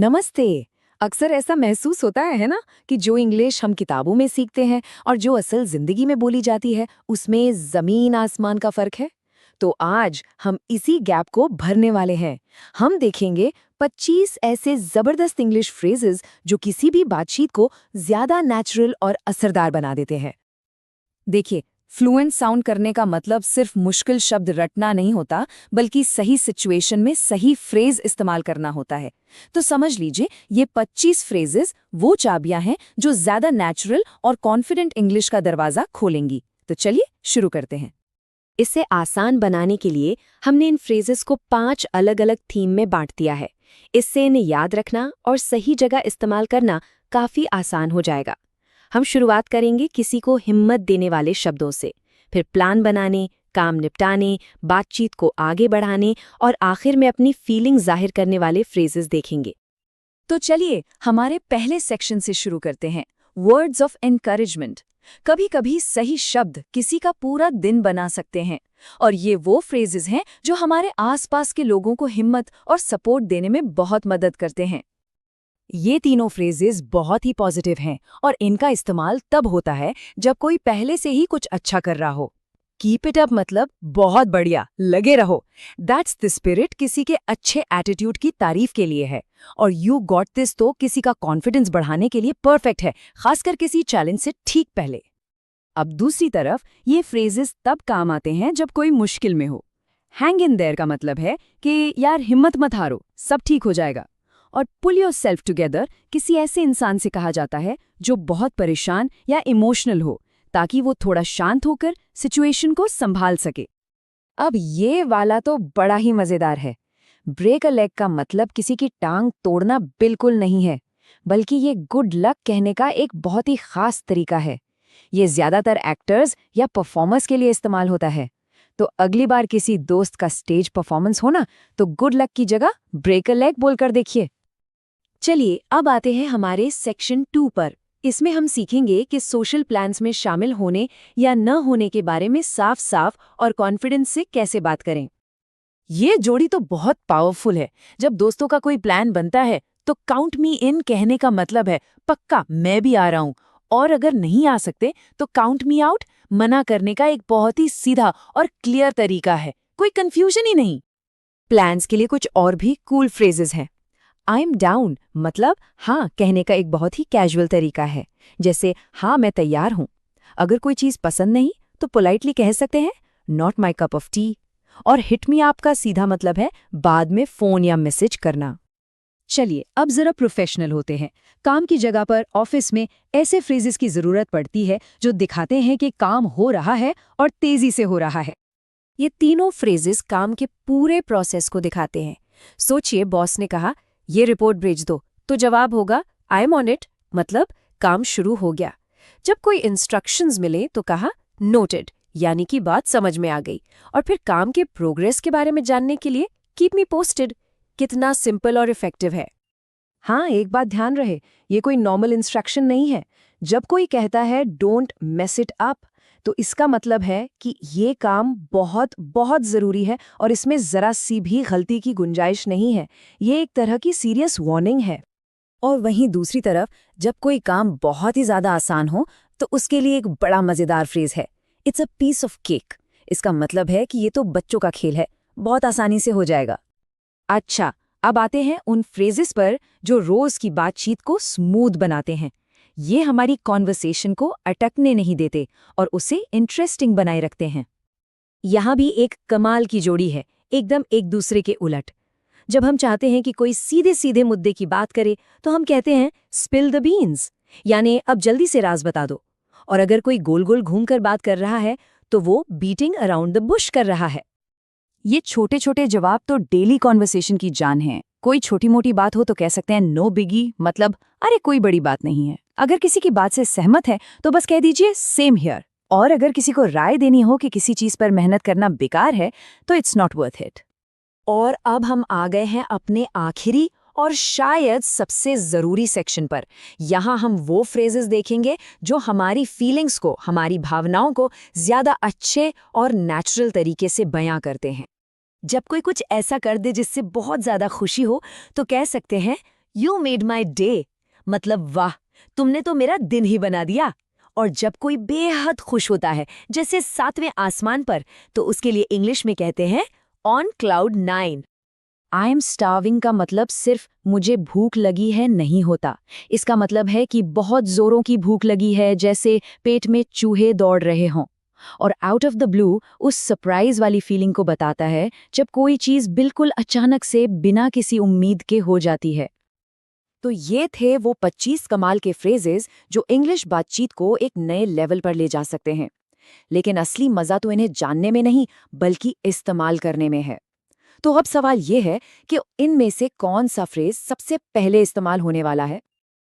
नमस्ते। अक्सर ऐसा महसूस होता है ना कि जो इंग्लिश हम किताबों में सीखते हैं और जो असल जिंदगी में बोली जाती है उसमें जमीन आसमान का फर्क है। तो आज हम इसी गैप को भरने वाले हैं। हम देखेंगे 25 ऐसे जबरदस्त इंग्लिश फ्रेजेस जो किसी भी बातचीत को ज्यादा नेचुरल और असरदार बना देते हैं। देखिए, फ्लुएंट साउंड करने का मतलब सिर्फ मुश्किल शब्द रटना नहीं होता, बल्कि सही सिचुएशन में सही फ्रेज इस्तेमाल करना होता है। तो समझ लीजिए, ये 25 फ्रेजेस वो चाबियां हैं जो ज्यादा नेचुरल और कॉन्फिडेंट इंग्लिश का दरवाजा खोलेंगी। तो चलिए शुरू करते हैं। इसे आसान बनाने के लिए हमने इन फ्रेजेस को 5 अलग-अलग थीम में बांट दिया है। इससे इन्हें याद रखना और सही जगह इस्तेमाल करना काफी आसान हो जाएगा। हम शुरुआत करेंगे किसी को हिम्मत देने वाले शब्दों से, फिर प्लान बनाने, काम निपटाने, बातचीत को आगे बढ़ाने और आखिर में अपनी फीलिंग जाहिर करने वाले फ्रेजेस देखेंगे। तो चलिए हमारे पहले सेक्शन से शुरू करते हैं, वर्ड्स ऑफ एनकरेजमेंट। कभी कभी सही शब्द किसी का पूरा दिन बना सकते हैं, और ये वो फ्रेजेस हैं जो हमारे आसपास के लोगों को हिम्मत और सपोर्ट देने में बहुत मदद करते हैं। ये तीनों फ्रेजेस बहुत ही पॉजिटिव हैं और इनका इस्तेमाल तब होता है जब कोई पहले से ही कुछ अच्छा कर रहा हो। कीप इट अप मतलब बहुत बढ़िया, लगे रहो। दैट्स द स्पिरिट किसी के अच्छे एटीट्यूड की तारीफ के लिए है, और यू गॉट दिस तो किसी का कॉन्फिडेंस बढ़ाने के लिए परफेक्ट है, खासकर किसी चैलेंज से ठीक पहले। अब दूसरी तरफ ये फ्रेजेस तब काम आते हैं जब कोई मुश्किल में हो। हैंग इन देयर का मतलब है कि यार हिम्मत मत हारो, सब ठीक हो जाएगा। और पुल योर सेल्फ टुगेदर किसी ऐसे इंसान से कहा जाता है जो बहुत परेशान या इमोशनल हो, ताकि वो थोड़ा शांत होकर सिचुएशन को संभाल सके। अब ये वाला तो बड़ा ही मजेदार है। ब्रेक अ लेग का मतलब किसी की टांग तोड़ना बिल्कुल नहीं है, बल्कि ये गुड लक कहने का एक बहुत ही खास तरीका है। ये ज्यादातर एक्टर्स या परफॉर्मर्स के लिए इस्तेमाल होता है। तो अगली बार किसी दोस्त का स्टेज परफॉर्मेंस हो ना, तो गुड लक की जगह ब्रेक अ लेग बोलकर देखिए। चलिए अब आते हैं हमारे सेक्शन 2 पर। इसमें हम सीखेंगे कि सोशल प्लान्स में शामिल होने या न होने के बारे में साफ साफ और कॉन्फिडेंस से कैसे बात करें। ये जोड़ी तो बहुत पावरफुल है। जब दोस्तों का कोई प्लान बनता है तो काउंट मी इन कहने का मतलब है पक्का मैं भी आ रहा हूं, और अगर नहीं आ सकते तो काउंट मी आउट मना करने का एक बहुत ही सीधा और क्लियर तरीका है, कोई कंफ्यूजन ही नहीं। प्लान्स के लिए कुछ और भी कूल फ्रेजेस हैं। आई एम डाउन मतलब हाँ कहने का एक बहुत ही कैजुअल तरीका है, जैसे हाँ मैं तैयार हूं। अगर कोई चीज पसंद नहीं तो पोलाइटली कह सकते हैं not my cup of T. और हिट मी अप का सीधा मतलब है बाद में फोन या मैसेज करना। चलिए अब जरा प्रोफेशनल होते हैं। काम की जगह पर, ऑफिस में ऐसे फ्रेजेस की जरूरत पड़ती है जो दिखाते हैं कि काम हो रहा है और तेजी से हो रहा है। ये तीनों फ्रेजेस काम के पूरे प्रोसेस को दिखाते हैं। सोचिए, बॉस ने कहा ये रिपोर्ट भेज दो, तो जवाब होगा आई एम ऑन इट, मतलब काम शुरू हो गया। जब कोई इंस्ट्रक्शंस मिले तो कहा नोटेड, यानी कि बात समझ में आ गई। और फिर काम के प्रोग्रेस के बारे में जानने के लिए कीप मी पोस्टेड। कितना सिंपल और इफेक्टिव है। हाँ, एक बात ध्यान रहे, ये कोई नॉर्मल इंस्ट्रक्शन नहीं है। जब कोई कहता है डोंट मेस इट अप, तो इसका मतलब है कि ये काम बहुत बहुत जरूरी है और इसमें जरा सी भी गलती की गुंजाइश नहीं है। ये एक तरह की सीरियस वार्निंग है। और वहीं दूसरी तरफ जब कोई काम बहुत ही ज्यादा आसान हो तो उसके लिए एक बड़ा मजेदार फ्रेज है, it's a piece of cake. इसका मतलब है कि ये तो बच्चों का खेल है, बहुत आसानी से हो जाएगा। अच्छा, अब आते हैं उन फ्रेजेस पर जो रोज की बातचीत को स्मूथ बनाते हैं। ये हमारी कॉन्वर्सेशन को अटकने नहीं देते और उसे इंटरेस्टिंग बनाए रखते हैं। यहाँ भी एक कमाल की जोड़ी है, एकदम एक दूसरे के उलट। जब हम चाहते हैं कि कोई सीधे सीधे मुद्दे की बात करे तो हम कहते हैं स्पिल द बीन्स, यानी अब जल्दी से राज बता दो। और अगर कोई गोल गोल घूमकर बात कर रहा है तो वो बीटिंग अराउंड द बुश कर रहा है। ये छोटे छोटे जवाब तो डेली कॉन्वर्सेशन की जान हैं। कोई छोटी मोटी बात हो तो कह सकते हैं नो बिगी, मतलब अरे कोई बड़ी बात नहीं है। अगर किसी की बात से सहमत है तो बस कह दीजिए सेम हियर। और अगर किसी को राय देनी हो कि किसी चीज पर मेहनत करना बेकार है तो इट्स नॉट वर्थ इट। और अब हम आ गए हैं अपने आखिरी और शायद सबसे जरूरी सेक्शन पर। यहाँ हम वो फ्रेजेस देखेंगे जो हमारी फीलिंग्स को, हमारी भावनाओं को ज्यादा अच्छे और नेचुरल तरीके से बयां करते हैं। जब कोई कुछ ऐसा कर दे जिससे बहुत ज्यादा खुशी हो तो कह सकते हैं यू मेड माई डे, मतलब वाह, तुमने तो मेरा दिन ही बना दिया। और जब कोई बेहद खुश होता है, जैसे 7वें आसमान पर, तो उसके लिए इंग्लिश में कहते हैं on cloud 9। I am starving का मतलब सिर्फ मुझे भूख लगी है नहीं होता। इसका मतलब है कि बहुत जोरों की भूख लगी है, जैसे पेट में चूहे दौड़ रहे हों। और आउट ऑफ द ब्लू उस सरप्राइज वाली फीलिंग को बताता है जब कोई चीज बिल्कुल अचानक से बिना किसी उम्मीद के हो जाती है। तो ये थे वो 25 कमाल के फ्रेजेस जो इंग्लिश बातचीत को एक नए लेवल पर ले जा सकते हैं। लेकिन असली मजा तो इन्हें जानने में नहीं, बल्कि इस्तेमाल करने में है। तो अब सवाल ये है कि इनमें से कौन सा फ्रेज सबसे पहले इस्तेमाल होने वाला है।